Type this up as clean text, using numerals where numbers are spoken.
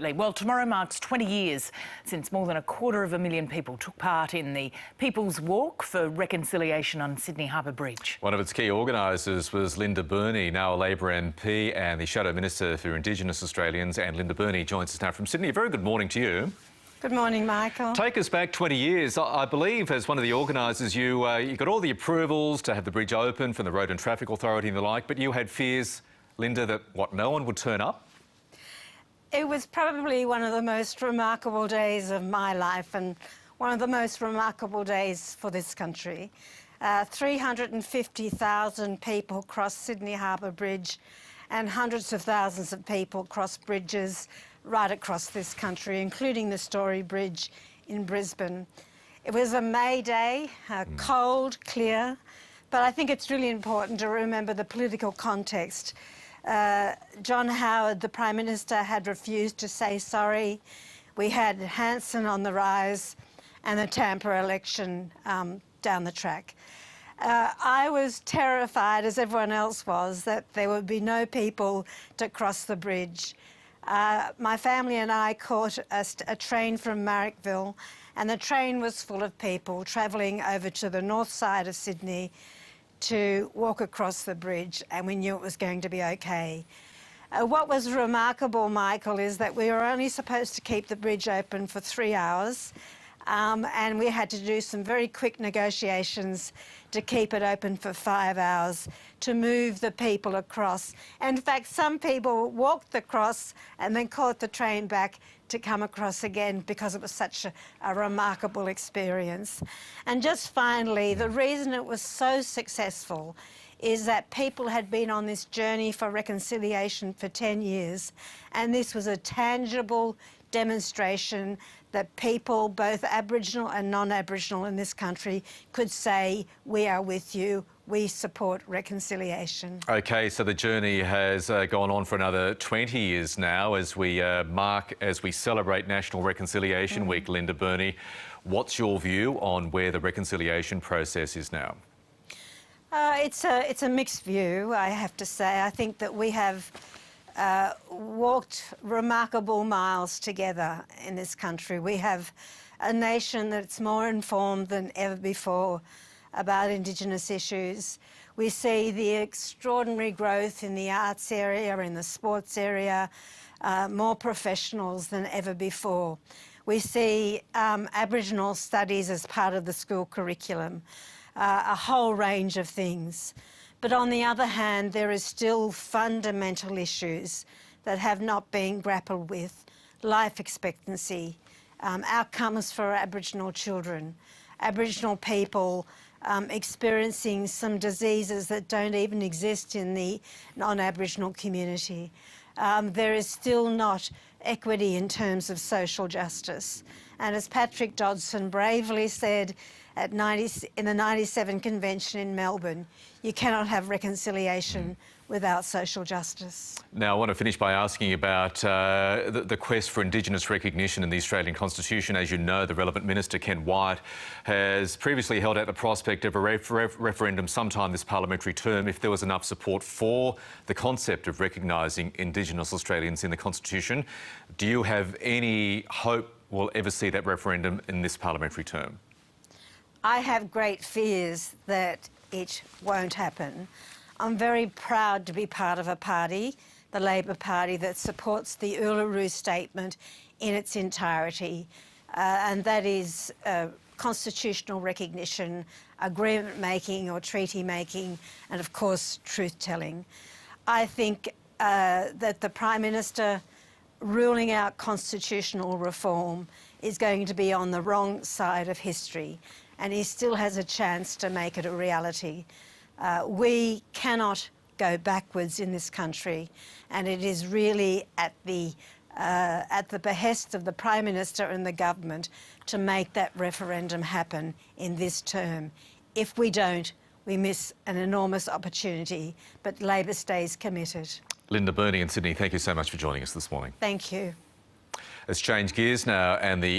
Well, tomorrow marks 20 years since more than 250,000 people took part in the People's Walk for Reconciliation on Sydney Harbour Bridge. One of its key organisers was Linda Burney, now a Labor MP and the Shadow Minister for Indigenous Australians. And Linda Burney joins us now from Sydney. A very good morning to you. Good morning, Michael. Take us back 20 years. I believe, as one of the organisers, you got all the approvals to have the bridge open from the Road and Traffic Authority and the like, but you had fears, Linda, that, no one would turn up? It was probably one of the most remarkable days of my life and one of the most remarkable days for this country. 350,000 people crossed Sydney Harbour Bridge and hundreds of thousands of people crossed bridges right across this country, including the Story Bridge in Brisbane. It was a May day, cold, clear, but I think it's really important to remember the political context. John Howard, the Prime Minister, had refused to say sorry. We had Hanson on the rise and the Tampa election down the track. I was terrified, as everyone else was, that there would be no people to cross the bridge. My family and I caught a train from Marrickville, and the train was full of people travelling over to the north side of Sydney to walk across the bridge, and we knew it was going to be okay. What was remarkable, Michael, is that we were only supposed to keep the bridge open for 3 hours, and we had to do some very quick negotiations to keep it open for 5 hours to move the people across. In fact, some people walked across and then caught the train back to come across again because it was such a remarkable experience. And just finally, the reason it was so successful is that people had been on this journey for reconciliation for 10 years, and this was a tangible demonstration that people, both Aboriginal and non-Aboriginal in this country, could say, we are with you, we support reconciliation. OK, so the journey has gone on for another 20 years now as we celebrate National Reconciliation Week. Linda Burney, what's your view on where the reconciliation process is now? It's a mixed view, I have to say. I think that we have walked remarkable miles together in this country. We have a nation that's more informed than ever before about Indigenous issues. We see the extraordinary growth in the arts area, in the sports area, more professionals than ever before. We see Aboriginal studies as part of the school curriculum, a whole range of things. But on the other hand, there is still fundamental issues that have not been grappled with. Life expectancy, outcomes for Aboriginal children, Aboriginal people experiencing some diseases that don't even exist in the non-Aboriginal community. There is still not equity in terms of social justice. And as Patrick Dodson bravely said in the 97 convention in Melbourne, you cannot have reconciliation without social justice. Now, I want to finish by asking about the quest for Indigenous recognition in the Australian Constitution. As you know, the relevant minister, Ken Wyatt, has previously held out the prospect of a referendum sometime this parliamentary term if there was enough support for the concept of recognising Indigenous Australians in the Constitution. Do you have any hope we'll ever see that referendum in this parliamentary term? I have great fears that it won't happen. I'm very proud to be part of a party, the Labor Party, that supports the Uluru Statement in its entirety, and that is constitutional recognition, agreement-making or treaty-making, and, of course, truth-telling. I think that the Prime Minister ruling out constitutional reform is going to be on the wrong side of history, and he still has a chance to make it a reality. We cannot go backwards in this country, and it is really at the behest of the Prime Minister and the government to make that referendum happen in this term. If we don't, we miss an enormous opportunity, but Labor stays committed. Linda Burney in Sydney, thank you so much for joining us this morning. Thank you. Let's change gears now, and the